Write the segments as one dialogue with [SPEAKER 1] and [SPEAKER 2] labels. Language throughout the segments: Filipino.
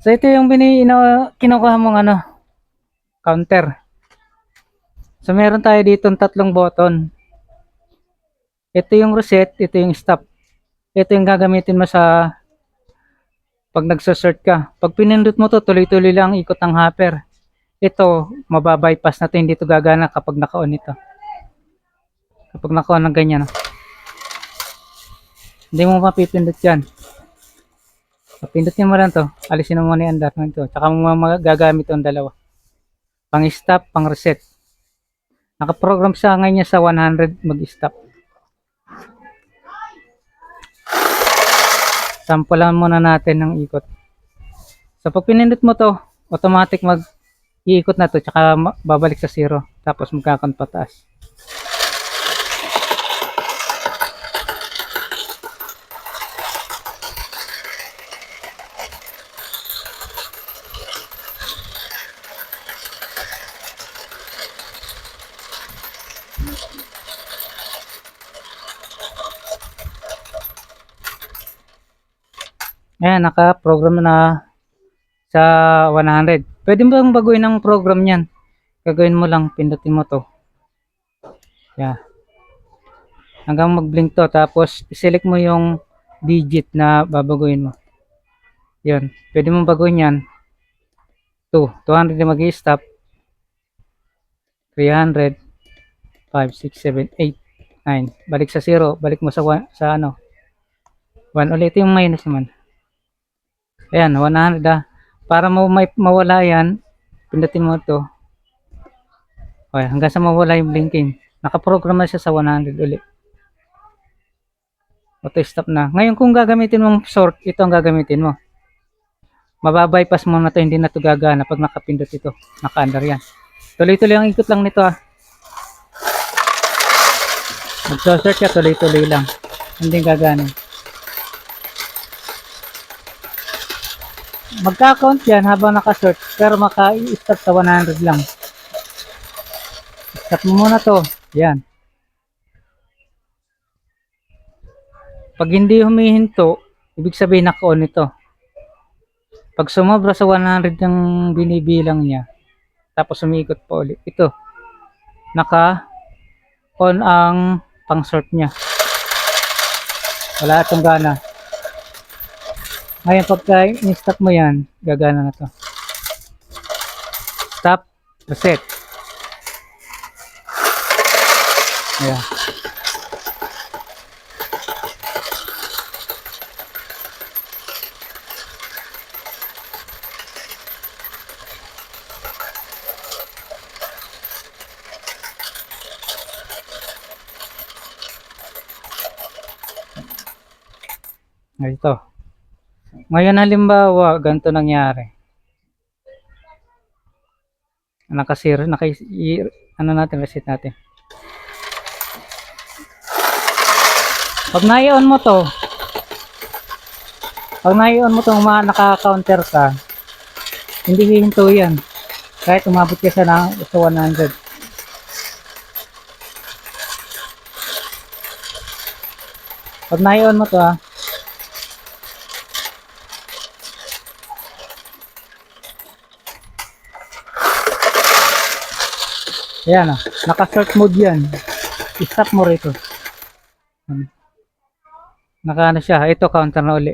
[SPEAKER 1] So ito yung kinukuha mong counter. So meron tayo dito tatlong button. Ito yung reset, ito yung stop. Ito yung gagamitin mo sa pag nagsa-sort ka. Pag pinindot mo to, tuloy-tuloy lang ikot ng hopper. Ito, mababypass na to, hindi to gagana kapag naka-on ito. Kapag naka-on ng ganyan. Hindi mo mapipindot yan. Pindutin mo lang to, alisin mo muna yung andar nito. Tsaka mo magagamit itong dalawa. Pang stop, pang reset. Nakaprogram siya ngayon sa 100 mag-stop. Sampulan muna natin ng ikot. So pag pinindot mo to, automatic mag-iikot na to, tsaka babalik sa 0. Tapos magkakount pataas. Ayan, naka-program na sa 100. Pwede mo bang baguhin ang program niyan? Gagawin mo lang, pindutin mo to. Yeah. Hanggang mag-blink to. Tapos, select mo yung digit na babaguhin mo. Yun. Pwede mo baguhin yan. 200 na mag-i-stop. 300. 5, 6, 7, 8, 9. Balik sa 0. Balik mo sa 1 ulit. Ito yung minus naman. Ayan, 100 Para mawala yan, pindutin mo ito. Okay, hanggang sa mawala yung blinking. Nakaprogram na siya sa 100 ulit. Auto-stop na. Ngayon kung gagamitin mong sort, ito ang gagamitin mo. Mababypass mo na ito, hindi na ito gagana pag nakapindot ito. Naka-under yan. Tuloy-tuloy ang ikot lang nito Mag-sort ka, tuloy-tuloy lang. Hindi gagana. Magka-count yan habang naka-sort, pero maka-stop sa 100 lang. Stop mo muna to. Yan. Pag hindi humihinto, ibig sabihin naka-on ito. Pag sumobra sa 100 yung binibilang niya, tapos umikot pa ulit, ito, naka-on ang pang-sort niya. Wala itong gana. Ngayon, pagka in-stop mo yan, gagana na to. Stop, reset. Ayan. Ito. Ngayon halimbawa, ganito nangyari. Naka-zero, natin, reset natin. Pag nai-on mo to, naka-counter ka, hindi hihinto yan. Kahit umabot ka sa 100. Pag nai-on mo to ayan naka-start mode yan. I-stop mo rito. Naka siya. Ito counter na uli.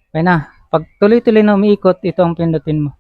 [SPEAKER 1] Okay na. Pag tuloy-tuloy na umiikot, ito ang pindutin mo.